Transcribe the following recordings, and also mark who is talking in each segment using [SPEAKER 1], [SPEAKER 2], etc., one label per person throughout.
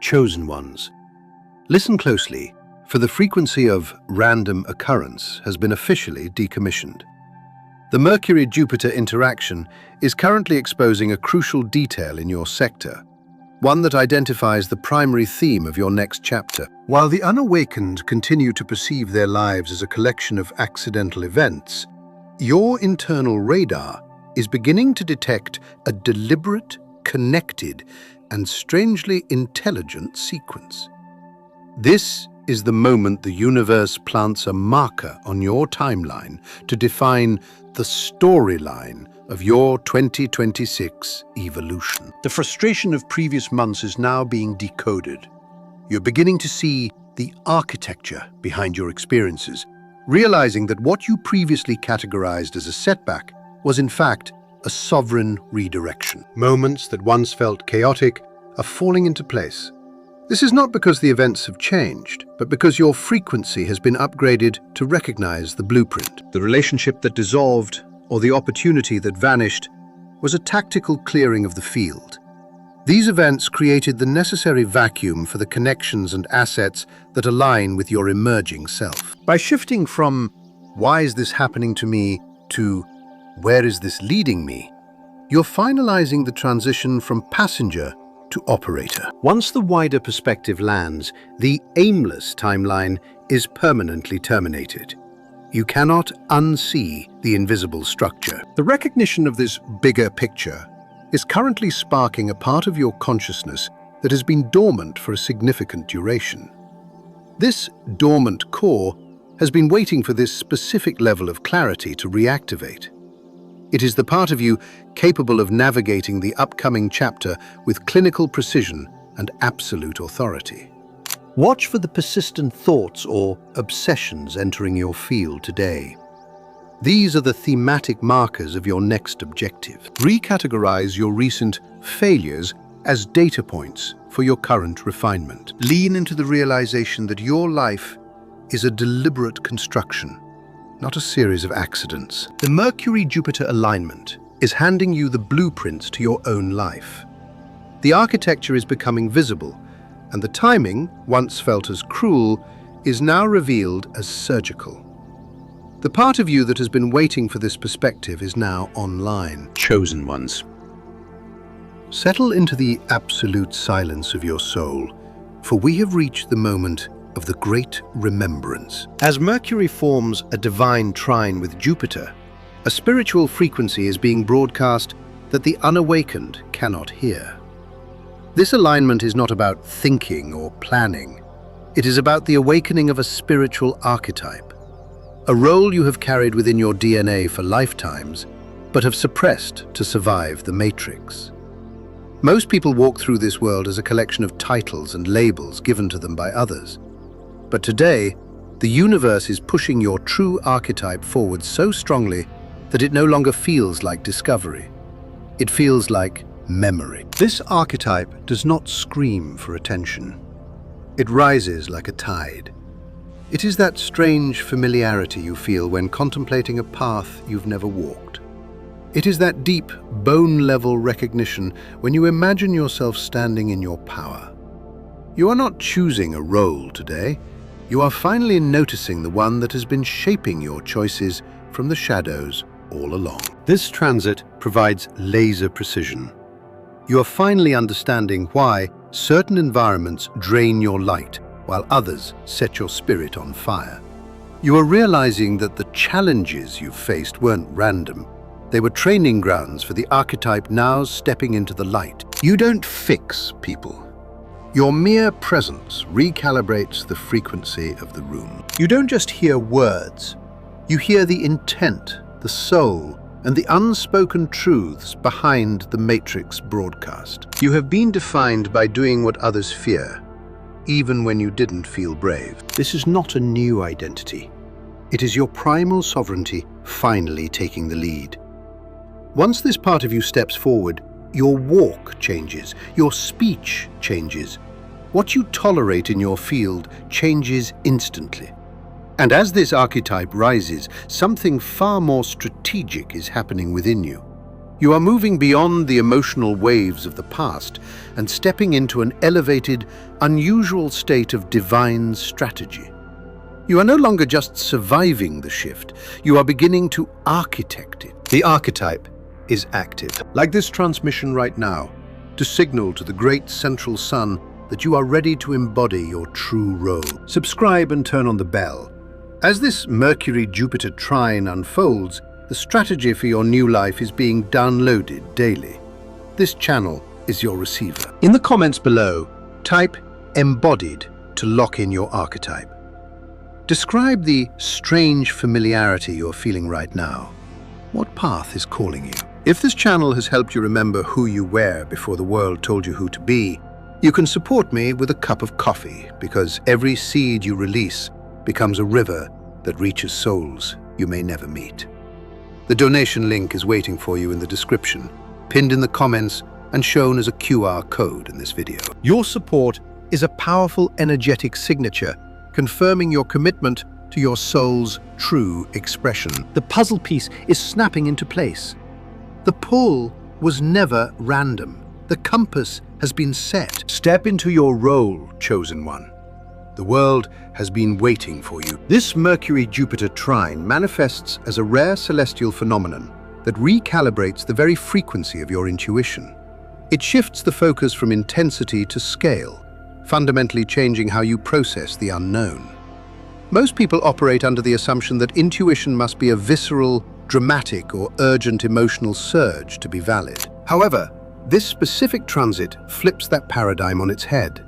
[SPEAKER 1] Chosen ones. Listen closely, for the frequency of random occurrence has been officially decommissioned. The Mercury-Jupiter interaction is currently exposing a crucial detail in your sector, one that identifies the primary theme of your next chapter. While the unawakened continue to perceive their lives as a collection of accidental events, your internal radar is beginning to detect a deliberate, connected, and strangely intelligent sequence. This is the moment the universe plants a marker on your timeline to define the storyline of your 2026 evolution. The frustration of previous months is now being decoded. You're beginning to see the architecture behind your experiences, realizing that what you previously categorized as a setback was in fact a sovereign redirection. Moments that once felt chaotic are falling into place. This is not because the events have changed, but because your frequency has been upgraded to recognize the blueprint. The relationship that dissolved, or the opportunity that vanished, was a tactical clearing of the field. These events created the necessary vacuum for the connections and assets that align with your emerging self. By shifting from, "Why is this happening to me?" to, "Where is this leading me?" you're finalizing the transition from passenger to operator. Once the wider perspective lands, the aimless timeline is permanently terminated. You cannot unsee the invisible structure. The recognition of this bigger picture is currently sparking a part of your consciousness that has been dormant for a significant duration. This dormant core has been waiting for this specific level of clarity to reactivate. It is the part of you capable of navigating the upcoming chapter with clinical precision and absolute authority. Watch for the persistent thoughts or obsessions entering your field today. These are the thematic markers of your next objective. Recategorize your recent failures as data points for your current refinement. Lean into the realization that your life is a deliberate construction, not a series of accidents. The Mercury-Jupiter alignment is handing you the blueprints to your own life. The architecture is becoming visible, and the timing, once felt as cruel, is now revealed as surgical. The part of you that has been waiting for this perspective is now online. Chosen ones. Settle into the absolute silence of your soul, for we have reached the moment of the great remembrance. As Mercury forms a divine trine with Jupiter, a spiritual frequency is being broadcast that the unawakened cannot hear. This alignment is not about thinking or planning. It is about the awakening of a spiritual archetype, a role you have carried within your DNA for lifetimes, but have suppressed to survive the matrix. Most people walk through this world as a collection of titles and labels given to them by others. But today, the universe is pushing your true archetype forward so strongly that it no longer feels like discovery. It feels like memory. This archetype does not scream for attention. It rises like a tide. It is that strange familiarity you feel when contemplating a path you've never walked. It is that deep, bone-level recognition when you imagine yourself standing in your power. You are not choosing a role today. You are finally noticing the one that has been shaping your choices from the shadows all along. This transit provides laser precision. You are finally understanding why certain environments drain your light while others set your spirit on fire. You are realizing that the challenges you faced weren't random. They were training grounds for the archetype now stepping into the light. You don't fix people. Your mere presence recalibrates the frequency of the room. You don't just hear words. You hear the intent, the soul, and the unspoken truths behind the Matrix broadcast. You have been defined by doing what others fear, even when you didn't feel brave. This is not a new identity. It is your primal sovereignty finally taking the lead. Once this part of you steps forward, your walk changes, your speech changes. What you tolerate in your field changes instantly. And as this archetype rises, something far more strategic is happening within you. You are moving beyond the emotional waves of the past and stepping into an elevated, unusual state of divine strategy. You are no longer just surviving the shift, you are beginning to architect it. The archetype is active, like this transmission right now, to signal to the great central sun that you are ready to embody your true role. Subscribe and turn on the bell. As this Mercury-Jupiter trine unfolds, the strategy for your new life is being downloaded daily. This channel is your receiver. In the comments below, type "embodied" to lock in your archetype. Describe the strange familiarity you're feeling right now. What path is calling you? If this channel has helped you remember who you were before the world told you who to be, you can support me with a cup of coffee, because every seed you release becomes a river that reaches souls you may never meet. The donation link is waiting for you in the description, pinned in the comments and shown as a QR code in this video. Your support is a powerful energetic signature, confirming your commitment to your soul's true expression. The puzzle piece is snapping into place. The pull was never random. The compass has been set. Step into your role, chosen one. The world has been waiting for you. This Mercury-Jupiter trine manifests as a rare celestial phenomenon that recalibrates the very frequency of your intuition. It shifts the focus from intensity to scale, fundamentally changing how you process the unknown. Most people operate under the assumption that intuition must be a visceral, dramatic, or urgent emotional surge to be valid. However, this specific transit flips that paradigm on its head.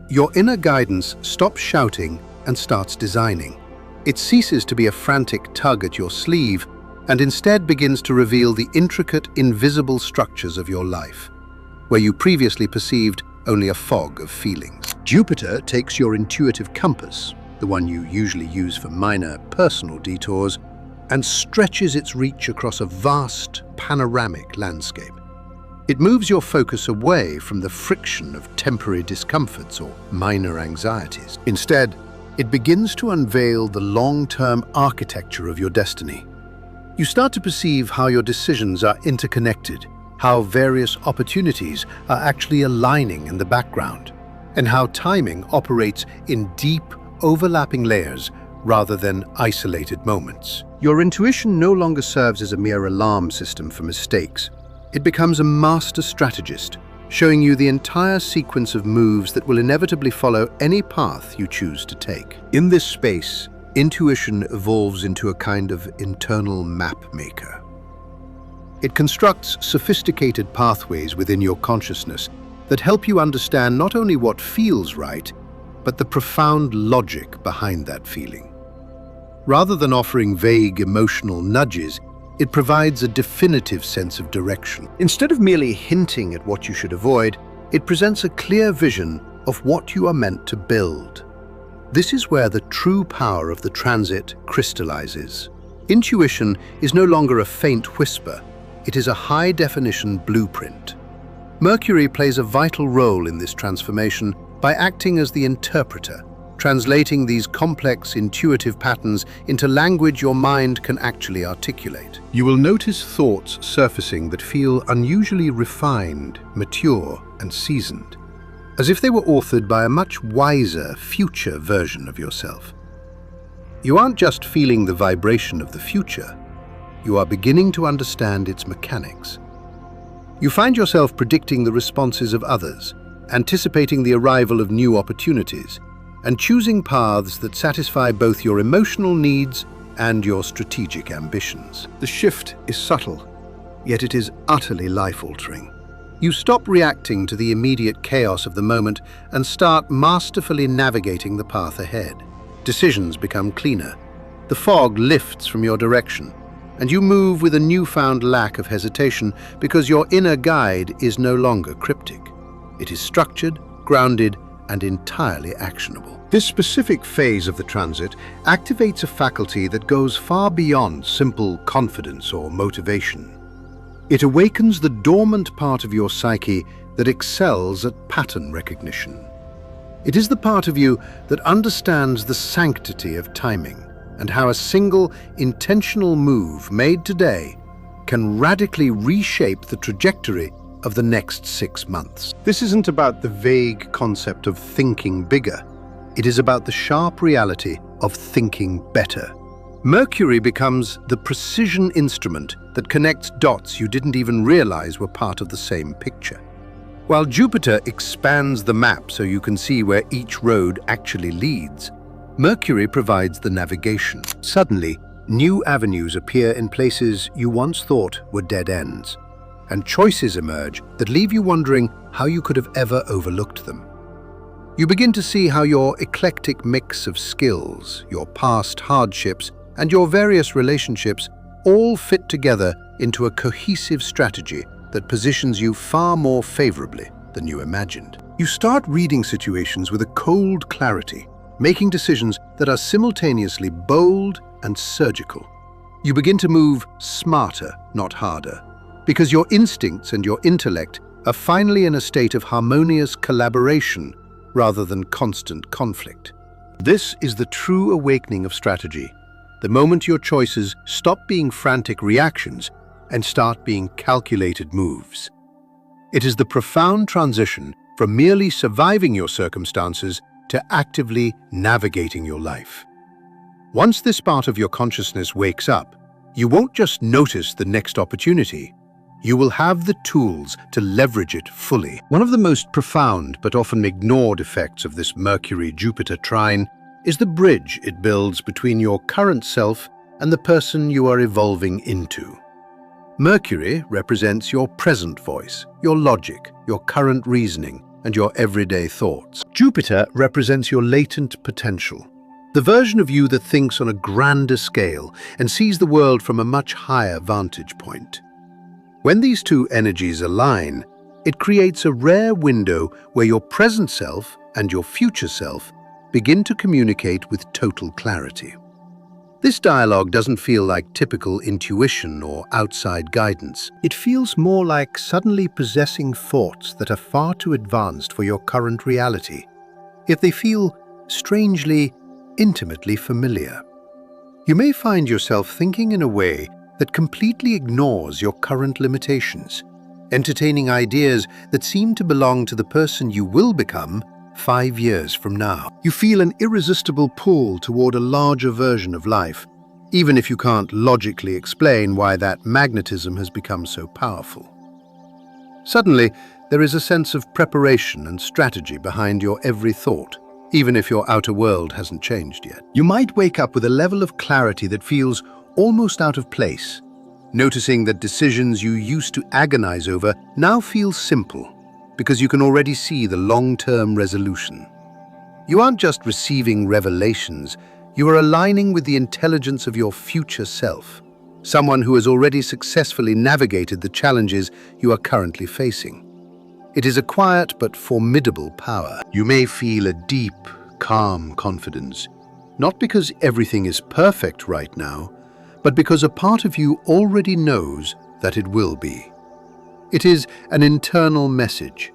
[SPEAKER 1] Your inner guidance stops shouting and starts designing. It ceases to be a frantic tug at your sleeve and instead begins to reveal the intricate, invisible structures of your life, where you previously perceived only a fog of feelings. Jupiter takes your intuitive compass, the one you usually use for minor personal detours, and stretches its reach across a vast, panoramic landscape. It moves your focus away from the friction of temporary discomforts or minor anxieties. Instead, it begins to unveil the long-term architecture of your destiny. You start to perceive how your decisions are interconnected, how various opportunities are actually aligning in the background, and how timing operates in deep, overlapping layers rather than isolated moments. Your intuition no longer serves as a mere alarm system for mistakes. It becomes a master strategist, showing you the entire sequence of moves that will inevitably follow any path you choose to take. In this space, intuition evolves into a kind of internal map maker. It constructs sophisticated pathways within your consciousness that help you understand not only what feels right, but the profound logic behind that feeling. Rather than offering vague emotional nudges, it provides a definitive sense of direction. Instead of merely hinting at what you should avoid, it presents a clear vision of what you are meant to build. This is where the true power of the transit crystallizes. Intuition is no longer a faint whisper, it is a high-definition blueprint. Mercury plays a vital role in this transformation by acting as the interpreter, translating these complex, intuitive patterns into language your mind can actually articulate. You will notice thoughts surfacing that feel unusually refined, mature, and seasoned, as if they were authored by a much wiser, future version of yourself. You aren't just feeling the vibration of the future, you are beginning to understand its mechanics. You find yourself predicting the responses of others, anticipating the arrival of new opportunities, and choosing paths that satisfy both your emotional needs and your strategic ambitions. The shift is subtle, yet it is utterly life-altering. You stop reacting to the immediate chaos of the moment and start masterfully navigating the path ahead. Decisions become cleaner. The fog lifts from your direction, and you move with a newfound lack of hesitation because your inner guide is no longer cryptic. It is structured, grounded, and entirely actionable. This specific phase of the transit activates a faculty that goes far beyond simple confidence or motivation. It awakens the dormant part of your psyche that excels at pattern recognition. It is the part of you that understands the sanctity of timing and how a single intentional move made today can radically reshape the trajectory of the next 6 months. This isn't about the vague concept of thinking bigger. It is about the sharp reality of thinking better. Mercury becomes the precision instrument that connects dots you didn't even realize were part of the same picture. While Jupiter expands the map so you can see where each road actually leads, Mercury provides the navigation. Suddenly, new avenues appear in places you once thought were dead ends, and choices emerge that leave you wondering how you could have ever overlooked them. You begin to see how your eclectic mix of skills, your past hardships, and your various relationships all fit together into a cohesive strategy that positions you far more favorably than you imagined. You start reading situations with a cold clarity, making decisions that are simultaneously bold and surgical. You begin to move smarter, not harder, because your instincts and your intellect are finally in a state of harmonious collaboration rather than constant conflict. This is the true awakening of strategy, the moment your choices stop being frantic reactions and start being calculated moves. It is the profound transition from merely surviving your circumstances to actively navigating your life. Once this part of your consciousness wakes up, you won't just notice the next opportunity. You will have the tools to leverage it fully. One of the most profound but often ignored effects of this Mercury-Jupiter trine is the bridge it builds between your current self and the person you are evolving into. Mercury represents your present voice, your logic, your current reasoning, and your everyday thoughts. Jupiter represents your latent potential, the version of you that thinks on a grander scale and sees the world from a much higher vantage point. When these two energies align, it creates a rare window where your present self and your future self begin to communicate with total clarity. This dialogue doesn't feel like typical intuition or outside guidance. It feels more like suddenly possessing thoughts that are far too advanced for your current reality, yet they feel strangely, intimately familiar. You may find yourself thinking in a way that completely ignores your current limitations, entertaining ideas that seem to belong to the person you will become 5 years from now. You feel an irresistible pull toward a larger version of life, even if you can't logically explain why that magnetism has become so powerful. Suddenly, there is a sense of preparation and strategy behind your every thought, even if your outer world hasn't changed yet. You might wake up with a level of clarity that feels almost out of place, noticing that decisions you used to agonize over now feel simple, because you can already see the long-term resolution. You aren't just receiving revelations, you are aligning with the intelligence of your future self, someone who has already successfully navigated the challenges you are currently facing. It is a quiet but formidable power. You may feel a deep, calm confidence, not because everything is perfect right now, but because a part of you already knows that it will be. It is an internal message.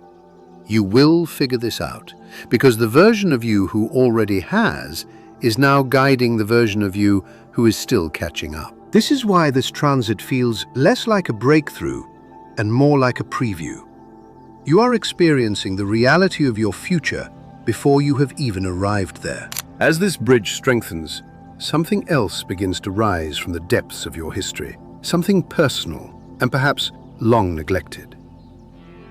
[SPEAKER 1] You will figure this out, because the version of you who already has is now guiding the version of you who is still catching up. This is why this transit feels less like a breakthrough and more like a preview. You are experiencing the reality of your future before you have even arrived there. As this bridge strengthens, something else begins to rise from the depths of your history, something personal and perhaps long neglected.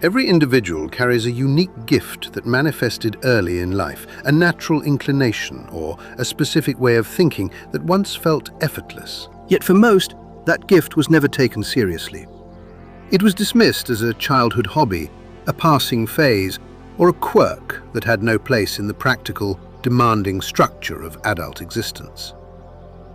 [SPEAKER 1] Every individual carries a unique gift that manifested early in life, a natural inclination or a specific way of thinking that once felt effortless. Yet for most, that gift was never taken seriously. It was dismissed as a childhood hobby, a passing phase, or a quirk that had no place in the practical, demanding structure of adult existence.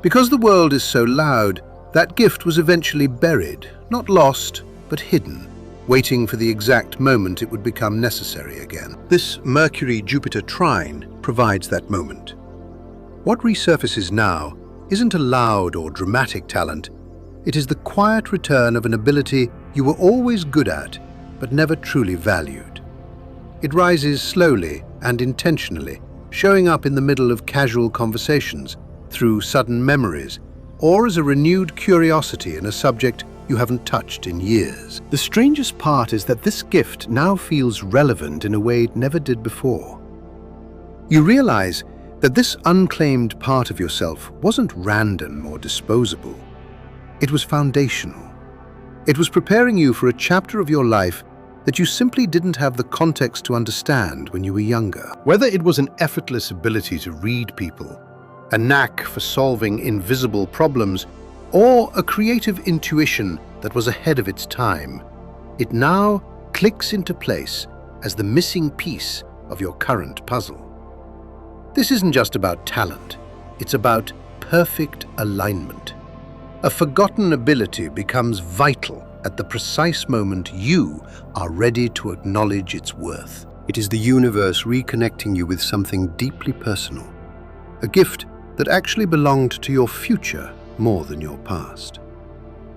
[SPEAKER 1] Because the world is so loud, that gift was eventually buried, not lost, but hidden, waiting for the exact moment it would become necessary again. This Mercury-Jupiter trine provides that moment. What resurfaces now isn't a loud or dramatic talent. It is the quiet return of an ability you were always good at, but never truly valued. It rises slowly and intentionally, showing up in the middle of casual conversations, through sudden memories, or as a renewed curiosity in a subject you haven't touched in years. The strangest part is that this gift now feels relevant in a way it never did before. You realize that this unclaimed part of yourself wasn't random or disposable. It was foundational. It was preparing you for a chapter of your life that you simply didn't have the context to understand when you were younger. Whether it was an effortless ability to read people, a knack for solving invisible problems, or a creative intuition that was ahead of its time, it now clicks into place as the missing piece of your current puzzle. This isn't just about talent, it's about perfect alignment. A forgotten ability becomes vital at the precise moment you are ready to acknowledge its worth. It is the universe reconnecting you with something deeply personal, a gift that actually belonged to your future more than your past.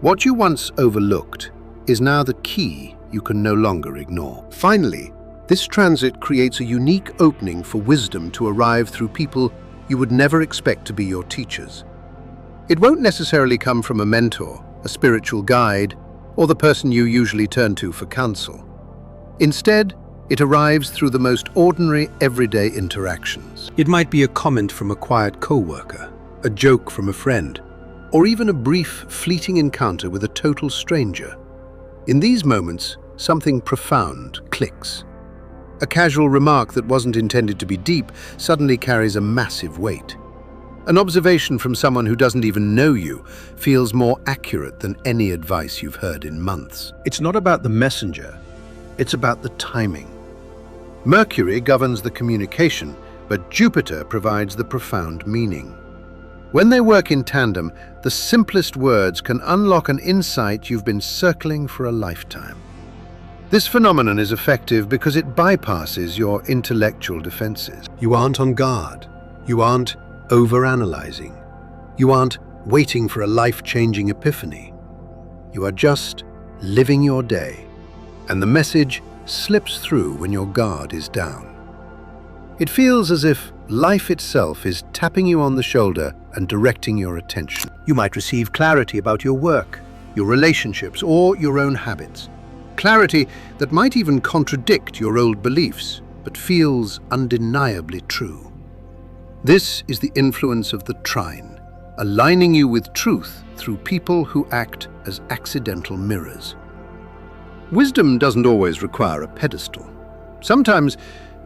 [SPEAKER 1] What you once overlooked is now the key you can no longer ignore. Finally, this transit creates a unique opening for wisdom to arrive through people you would never expect to be your teachers. It won't necessarily come from a mentor, a spiritual guide, or the person you usually turn to for counsel. Instead, it arrives through the most ordinary, everyday interactions. It might be a comment from a quiet coworker, a joke from a friend, or even a brief, fleeting encounter with a total stranger. In these moments, something profound clicks. A casual remark that wasn't intended to be deep suddenly carries a massive weight. An observation from someone who doesn't even know you feels more accurate than any advice you've heard in months. It's not about the messenger, it's about the timing. Mercury governs the communication, but Jupiter provides the profound meaning. When they work in tandem, the simplest words can unlock an insight you've been circling for a lifetime. This phenomenon is effective because it bypasses your intellectual defenses. You aren't on guard. You aren't overanalyzing. You aren't waiting for a life-changing epiphany. You are just living your day, and the message slips through when your guard is down. It feels as if life itself is tapping you on the shoulder and directing your attention. You might receive clarity about your work, your relationships, or your own habits. Clarity that might even contradict your old beliefs, but feels undeniably true. This is the influence of the Trine, aligning you with truth through people who act as accidental mirrors. Wisdom doesn't always require a pedestal. Sometimes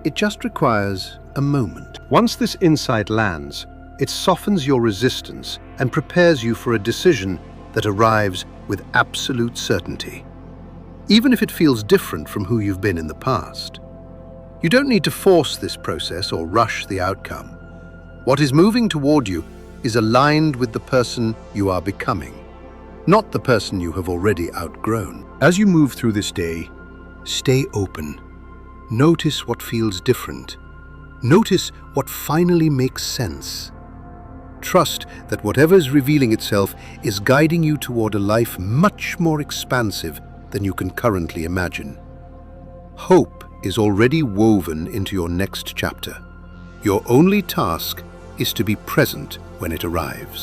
[SPEAKER 1] it just requires a moment. Once this insight lands, it softens your resistance and prepares you for a decision that arrives with absolute certainty, even if it feels different from who you've been in the past. You don't need to force this process or rush the outcome. What is moving toward you is aligned with the person you are becoming, not the person you have already outgrown. As you move through this day, stay open. Notice what feels different. Notice what finally makes sense. Trust that whatever is revealing itself is guiding you toward a life much more expansive than you can currently imagine. Hope is already woven into your next chapter. Your only task is to be present when it arrives.